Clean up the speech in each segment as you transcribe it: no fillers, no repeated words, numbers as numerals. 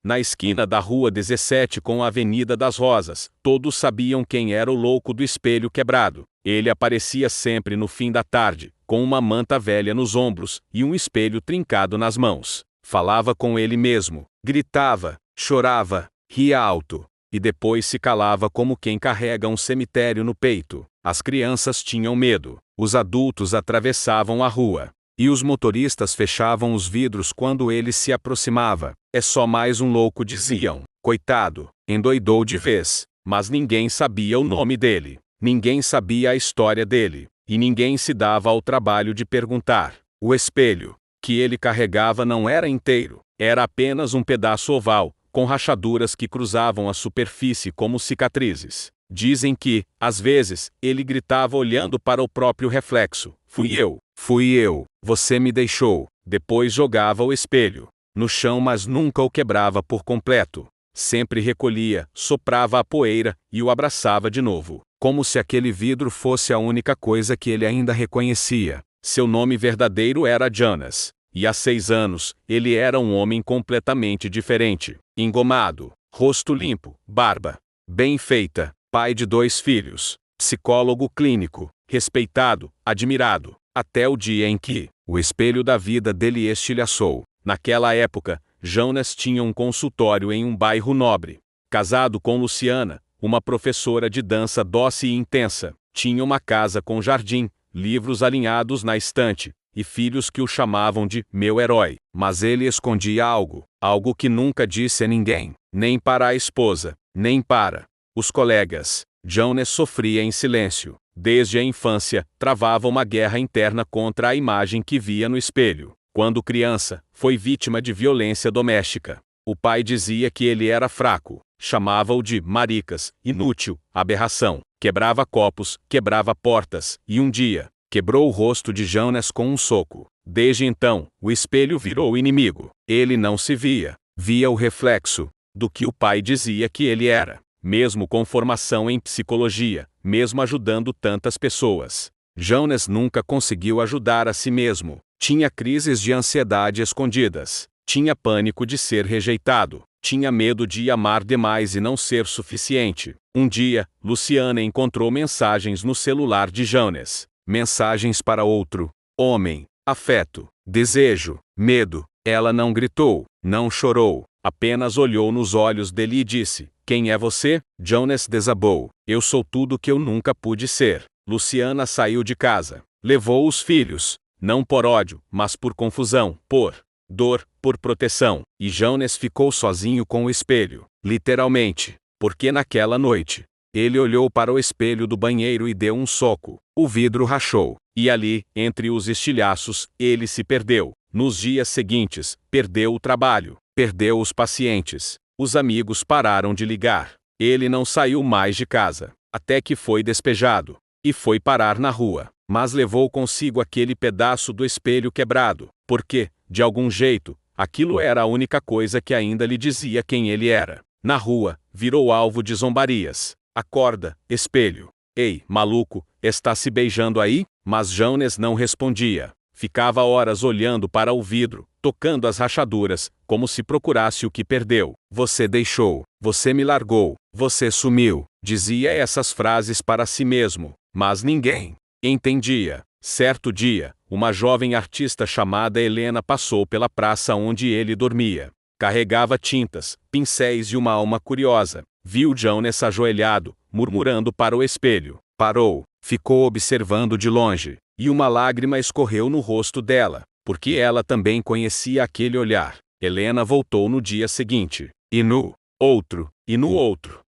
na esquina da Rua 17 com a Avenida das Rosas. Todos sabiam quem era o louco do espelho quebrado. Ele aparecia sempre no fim da tarde, com uma manta velha nos ombros e um espelho trincado nas mãos. Falava com ele mesmo, gritava, chorava, ria alto, e depois se calava como quem carrega um cemitério no peito. As crianças tinham medo, os adultos atravessavam a rua, e os motoristas fechavam os vidros quando ele se aproximava. É só mais um louco, diziam. Coitado, endoidou de vez. Mas ninguém sabia o nome dele, ninguém sabia a história dele, e ninguém se dava ao trabalho de perguntar. O espelho que ele carregava não era inteiro, era apenas um pedaço oval, com rachaduras que cruzavam a superfície como cicatrizes. Dizem que, às vezes, ele gritava olhando para o próprio reflexo: fui eu, você me deixou. Depois jogava o espelho no chão, mas nunca o quebrava por completo. Sempre recolhia, soprava a poeira e o abraçava de novo, como se aquele vidro fosse a única coisa que ele ainda reconhecia. Seu nome verdadeiro era Jonas, e há 6 anos, ele era um homem completamente diferente. Engomado, rosto limpo, barba bem feita, pai de 2 filhos, psicólogo clínico, respeitado, admirado, até o dia em que o espelho da vida dele estilhaçou. Naquela época, Jonas tinha um consultório em um bairro nobre. Casado com Luciana, uma professora de dança dócil e intensa, tinha uma casa com jardim, livros alinhados na estante, e filhos que o chamavam de meu herói. Mas ele escondia algo que nunca disse a ninguém, nem para a esposa, nem para os colegas. Jonas sofria em silêncio. Desde a infância, travava uma guerra interna contra a imagem que via no espelho. Quando criança, foi vítima de violência doméstica. O pai dizia que ele era fraco, chamava-o de maricas, inútil, aberração, quebrava copos, quebrava portas, e um dia, quebrou o rosto de Jonas com um soco. Desde então, o espelho virou inimigo. Ele não se via, via o reflexo do que o pai dizia que ele era. Mesmo com formação em psicologia, mesmo ajudando tantas pessoas, Jonas nunca conseguiu ajudar a si mesmo. Tinha crises de ansiedade escondidas, tinha pânico de ser rejeitado, tinha medo de amar demais e não ser suficiente. Um dia, Luciana encontrou mensagens no celular de Jonas. Mensagens para outro homem, afeto, desejo, medo. Ela não gritou, não chorou, apenas olhou nos olhos dele e disse: quem é você? Jonas desabou. Eu sou tudo que eu nunca pude ser. Luciana saiu de casa, levou os filhos, não por ódio, mas por confusão, por dor, por proteção. E Jonas ficou sozinho com o espelho, literalmente, porque naquela noite, ele olhou para o espelho do banheiro e deu um soco. O vidro rachou, e ali, entre os estilhaços, ele se perdeu. Nos dias seguintes, perdeu o trabalho, perdeu os pacientes. Os amigos pararam de ligar. Ele não saiu mais de casa, até que foi despejado, e foi parar na rua. Mas levou consigo aquele pedaço do espelho quebrado, porque, de algum jeito, aquilo era a única coisa que ainda lhe dizia quem ele era. Na rua, virou alvo de zombarias. Acorda, espelho. Ei, maluco, está se beijando aí? Mas Jonas não respondia. Ficava horas olhando para o vidro, tocando as rachaduras, como se procurasse o que perdeu. Você deixou, você me largou, você sumiu. Dizia essas frases para si mesmo, mas ninguém entendia. Certo dia, uma jovem artista chamada Helena passou pela praça onde ele dormia. Carregava tintas, pincéis e uma alma curiosa. Viu Jonas ajoelhado, murmurando para o espelho. Parou, ficou observando de longe, e uma lágrima escorreu no rosto dela, porque ela também conhecia aquele olhar. Helena voltou no dia seguinte, e no outro,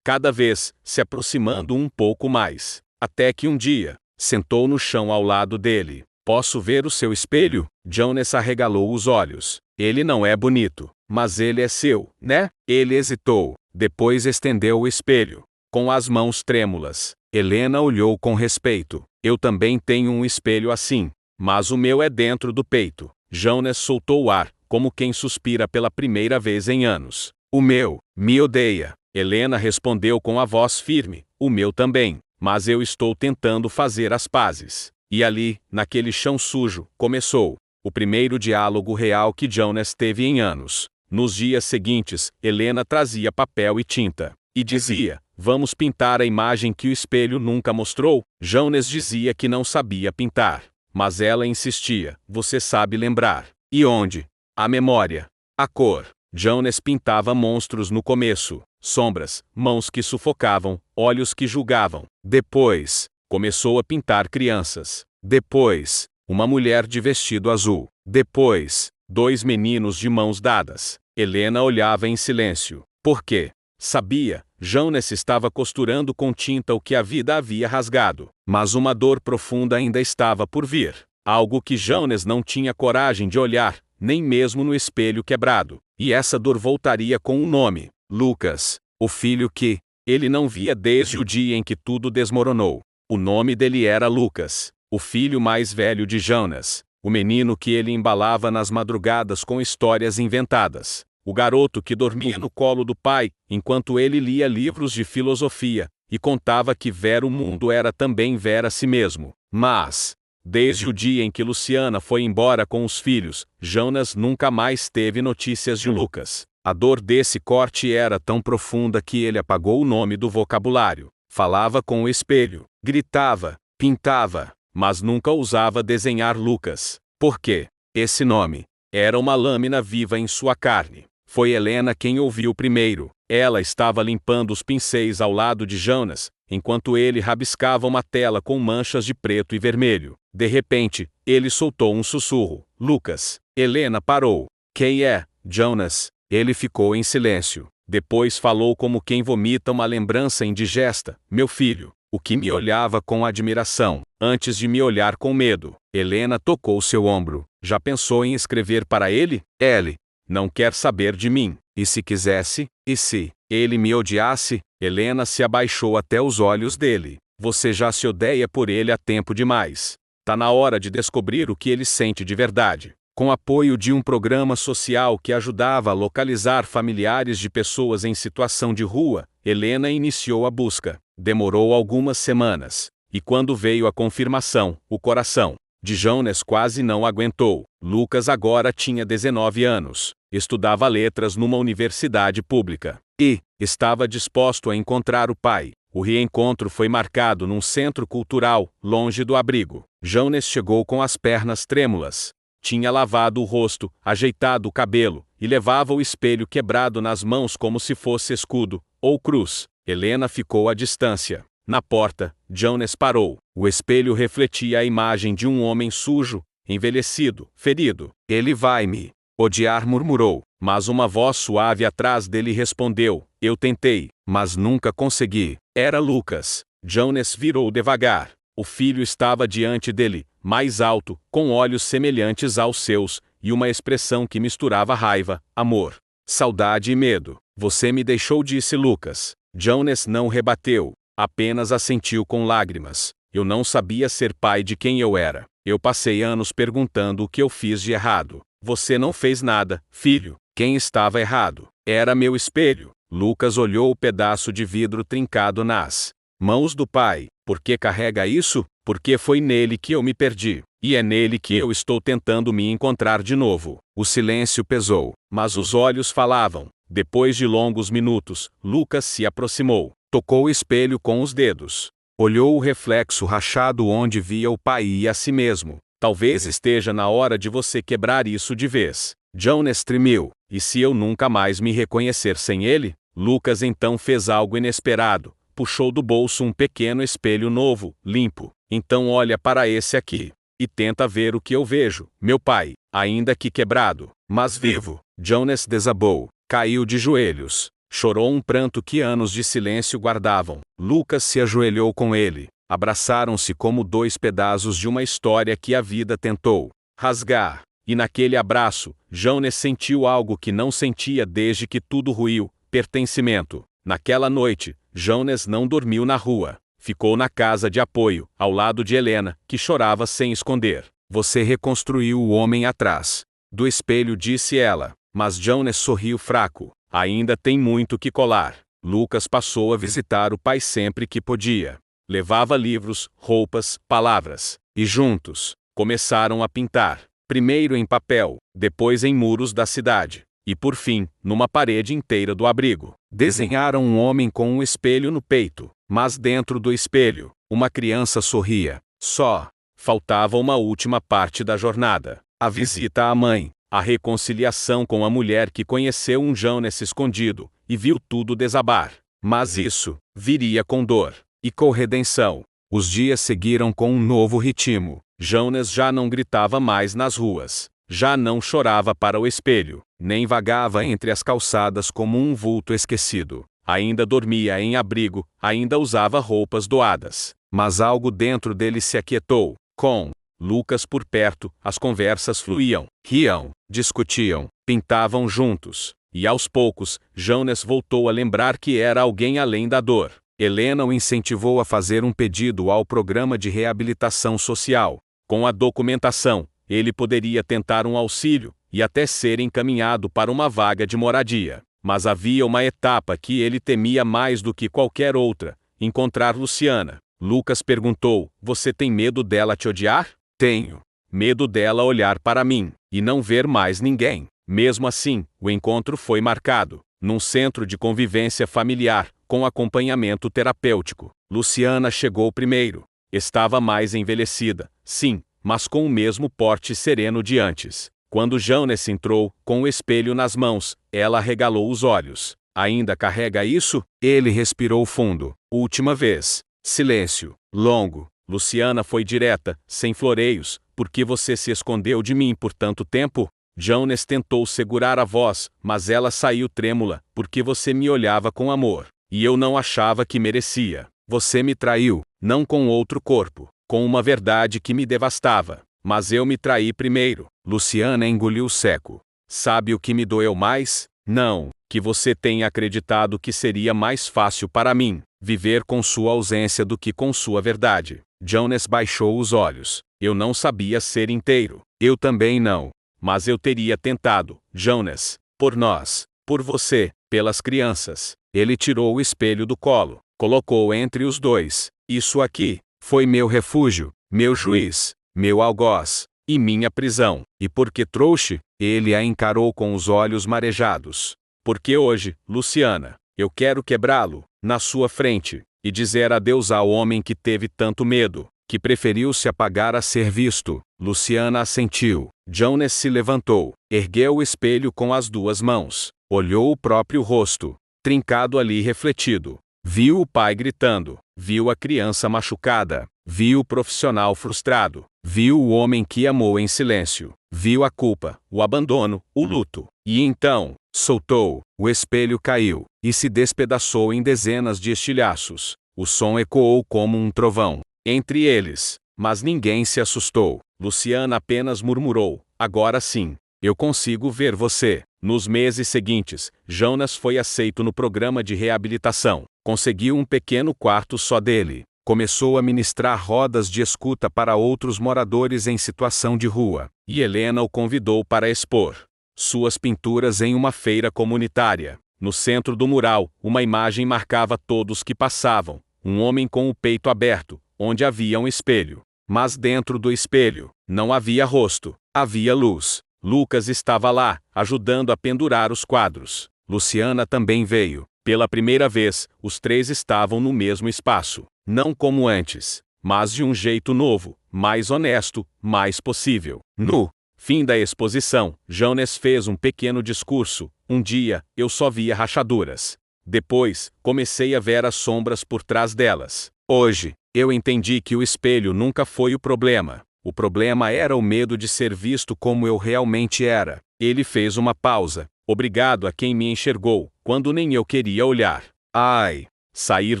cada vez se aproximando um pouco mais, até que um dia, sentou no chão ao lado dele. Posso ver o seu espelho? Jonas arregalou os olhos. Ele não é bonito, mas ele é seu, né? Ele hesitou, depois estendeu o espelho, com as mãos trêmulas. Helena olhou com respeito. Eu também tenho um espelho assim, mas o meu é dentro do peito. Jonas soltou o ar, como quem suspira pela primeira vez em anos. O meu me odeia. Helena respondeu com a voz firme. O meu também, mas eu estou tentando fazer as pazes. E ali, naquele chão sujo, começou o primeiro diálogo real que Jonas teve em anos. Nos dias seguintes, Helena trazia papel e tinta, e dizia: vamos pintar a imagem que o espelho nunca mostrou. Jones dizia que não sabia pintar, mas ela insistia: você sabe lembrar. E onde? A memória. A cor. Jones pintava monstros no começo, sombras, mãos que sufocavam, olhos que julgavam. Depois, começou a pintar crianças. Depois, uma mulher de vestido azul. Depois, 2 meninos de mãos dadas. Helena olhava em silêncio. Por quê? Sabia, Jones estava costurando com tinta o que a vida havia rasgado. Mas uma dor profunda ainda estava por vir. Algo que Jones não tinha coragem de olhar, nem mesmo no espelho quebrado. E essa dor voltaria com um nome: Lucas, o filho que ele não via desde o dia em que tudo desmoronou. O nome dele era Lucas, o filho mais velho de Jonas, o menino que ele embalava nas madrugadas com histórias inventadas, o garoto que dormia no colo do pai, enquanto ele lia livros de filosofia, e contava que ver o mundo era também ver a si mesmo. Mas, desde o dia em que Luciana foi embora com os filhos, Jonas nunca mais teve notícias de Lucas. A dor desse corte era tão profunda que ele apagou o nome do vocabulário. Falava com o espelho, gritava, pintava, mas nunca ousava desenhar Lucas. Por quê? Esse nome era uma lâmina viva em sua carne. Foi Helena quem ouviu primeiro. Ela estava limpando os pincéis ao lado de Jonas, enquanto ele rabiscava uma tela com manchas de preto e vermelho. De repente, ele soltou um sussurro: Lucas. Helena parou. Quem é, Jonas? Ele ficou em silêncio. Depois falou como quem vomita uma lembrança indigesta: meu filho. O que me olhava com admiração, antes de me olhar com medo. Helena tocou seu ombro. Já pensou em escrever para ele? Ele não quer saber de mim. E se quisesse? E se ele me odiasse? Helena se abaixou até os olhos dele. Você já se odeia por ele há tempo demais. Tá na hora de descobrir o que ele sente de verdade. Com apoio de um programa social que ajudava a localizar familiares de pessoas em situação de rua, Helena iniciou a busca. Demorou algumas semanas. E quando veio a confirmação, o coração de Jonas quase não aguentou. Lucas agora tinha 19 anos, estudava letras numa universidade pública e estava disposto a encontrar o pai. O reencontro foi marcado num centro cultural, longe do abrigo. Jonas chegou com as pernas trêmulas. Tinha lavado o rosto, ajeitado o cabelo, e levava o espelho quebrado nas mãos como se fosse escudo ou cruz. Helena ficou à distância. Na porta, Jonas parou. O espelho refletia a imagem de um homem sujo, envelhecido, ferido. Ele vai me odiar, murmurou. Mas uma voz suave atrás dele respondeu: eu tentei, mas nunca consegui. Era Lucas. Jonas virou devagar. O filho estava diante dele, mais alto, com olhos semelhantes aos seus, e uma expressão que misturava raiva, amor, saudade e medo. Você me deixou, disse Lucas. Jonas não rebateu, apenas assentiu com lágrimas. Eu não sabia ser pai de quem eu era. Eu passei anos perguntando o que eu fiz de errado. Você não fez nada, filho. Quem estava errado? Era meu espelho. Lucas olhou o pedaço de vidro trincado nas mãos do pai. Por que carrega isso? Porque foi nele que eu me perdi. E é nele que eu estou tentando me encontrar de novo. O silêncio pesou, mas os olhos falavam. Depois de longos minutos, Lucas se aproximou. Tocou o espelho com os dedos. Olhou o reflexo rachado onde via o pai e a si mesmo. Talvez esteja na hora de você quebrar isso de vez. Jonas tremeu. E se eu nunca mais me reconhecer sem ele? Lucas então fez algo inesperado. Puxou do bolso um pequeno espelho novo, limpo. Então olha para esse aqui. E tenta ver o que eu vejo. Meu pai, ainda que quebrado, mas vivo. Jonas desabou. Caiu de joelhos. Chorou um pranto que anos de silêncio guardavam. Lucas se ajoelhou com ele. Abraçaram-se como 2 pedaços de uma história que a vida tentou rasgar. E naquele abraço, Jonas sentiu algo que não sentia desde que tudo ruiu: pertencimento. Naquela noite, Jonas não dormiu na rua. Ficou na casa de apoio, ao lado de Helena, que chorava sem esconder. Você reconstruiu o homem atrás do espelho, disse ela. Mas Jonas sorriu fraco. Ainda tem muito que colar. Lucas passou a visitar o pai sempre que podia. Levava livros, roupas, palavras. E juntos, começaram a pintar. Primeiro em papel, depois em muros da cidade. e por fim, numa parede inteira do abrigo, desenharam um homem com um espelho no peito, mas dentro do espelho, uma criança sorria. Só faltava uma última parte da jornada: a visita à mãe, a reconciliação com a mulher que conheceu um Jonas escondido e viu tudo desabar. Mas isso viria com dor e com redenção. Os dias seguiram com um novo ritmo. Jonas já não gritava mais nas ruas, já não chorava para o espelho, nem vagava entre as calçadas como um vulto esquecido. Ainda dormia em abrigo, ainda usava roupas doadas. Mas algo dentro dele se aquietou. Com Lucas por perto, as conversas fluíam, riam, discutiam, pintavam juntos. E aos poucos, Jonas voltou a lembrar que era alguém além da dor. Helena o incentivou a fazer um pedido ao programa de reabilitação social. Com a documentação, ele poderia tentar um auxílio e até ser encaminhado para uma vaga de moradia. Mas havia uma etapa que ele temia mais do que qualquer outra: encontrar Luciana. Lucas perguntou: "Você tem medo dela te odiar?" "Tenho. Medo dela olhar para mim e não ver mais ninguém." Mesmo assim, o encontro foi marcado, num centro de convivência familiar, com acompanhamento terapêutico. Luciana chegou primeiro. Estava mais envelhecida, sim, mas com o mesmo porte sereno de antes. Quando Jonas entrou, com o espelho nas mãos, ela arregalou os olhos. "Ainda carrega isso?" Ele respirou fundo. "Última vez." Silêncio longo. Luciana foi direta, sem floreios. "Por que você se escondeu de mim por tanto tempo?" Jonas tentou segurar a voz, mas ela saiu trêmula. "Porque você me olhava com amor, e eu não achava que merecia. Você me traiu, não com outro corpo, com uma verdade que me devastava. Mas eu me traí primeiro." Luciana engoliu seco. "Sabe o que me doeu mais? Não, que você tenha acreditado que seria mais fácil para mim viver com sua ausência do que com sua verdade." Jonas baixou os olhos. "Eu não sabia ser inteiro." "Eu também não. Mas eu teria tentado, Jonas. Por nós, por você, pelas crianças." Ele tirou o espelho do colo, colocou entre os dois. "Isso aqui foi meu refúgio, meu juiz, meu algoz e minha prisão." "E por que trouxe?" Ele a encarou com os olhos marejados. "Porque hoje, Luciana, eu quero quebrá-lo, na sua frente, e dizer adeus ao homem que teve tanto medo, que preferiu se apagar a ser visto." Luciana assentiu. Jonas se levantou, ergueu o espelho com as duas mãos, olhou o próprio rosto, trincado ali refletido. Viu o pai gritando, viu a criança machucada, viu o profissional frustrado, viu o homem que amou em silêncio, viu a culpa, o abandono, o luto. E então, soltou, o espelho caiu, e se despedaçou em dezenas de estilhaços. O som ecoou como um trovão entre eles, mas ninguém se assustou. Luciana apenas murmurou: "Agora sim, eu consigo ver você." Nos meses seguintes, Jonas foi aceito no programa de reabilitação. Conseguiu um pequeno quarto só dele. Começou a ministrar rodas de escuta para outros moradores em situação de rua. E Helena o convidou para expor suas pinturas em uma feira comunitária. No centro do mural, uma imagem marcava todos que passavam: um homem com o peito aberto, onde havia um espelho. Mas dentro do espelho, não havia rosto, havia luz. Lucas estava lá, ajudando a pendurar os quadros. Luciana também veio. Pela primeira vez, os três estavam no mesmo espaço. Não como antes, mas de um jeito novo, mais honesto, mais possível. No fim da exposição, Jonas fez um pequeno discurso. "Um dia, eu só via rachaduras. Depois, comecei a ver as sombras por trás delas. Hoje, eu entendi que o espelho nunca foi o problema. O problema era o medo de ser visto como eu realmente era." Ele fez uma pausa. "Obrigado a quem me enxergou, quando nem eu queria olhar." Ai! Sair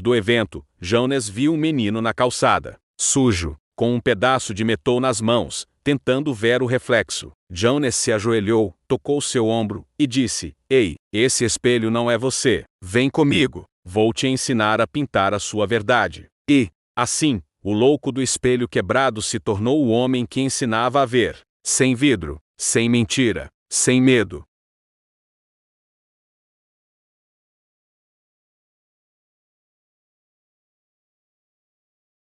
do evento, Jonas viu um menino na calçada, sujo, com um pedaço de metal nas mãos, tentando ver o reflexo. Jonas se ajoelhou, tocou seu ombro, e disse: "Ei, esse espelho não é você. Vem comigo. Vou te ensinar a pintar a sua verdade." E, assim, o louco do espelho quebrado se tornou o homem que ensinava a ver. Sem vidro, sem mentira, sem medo,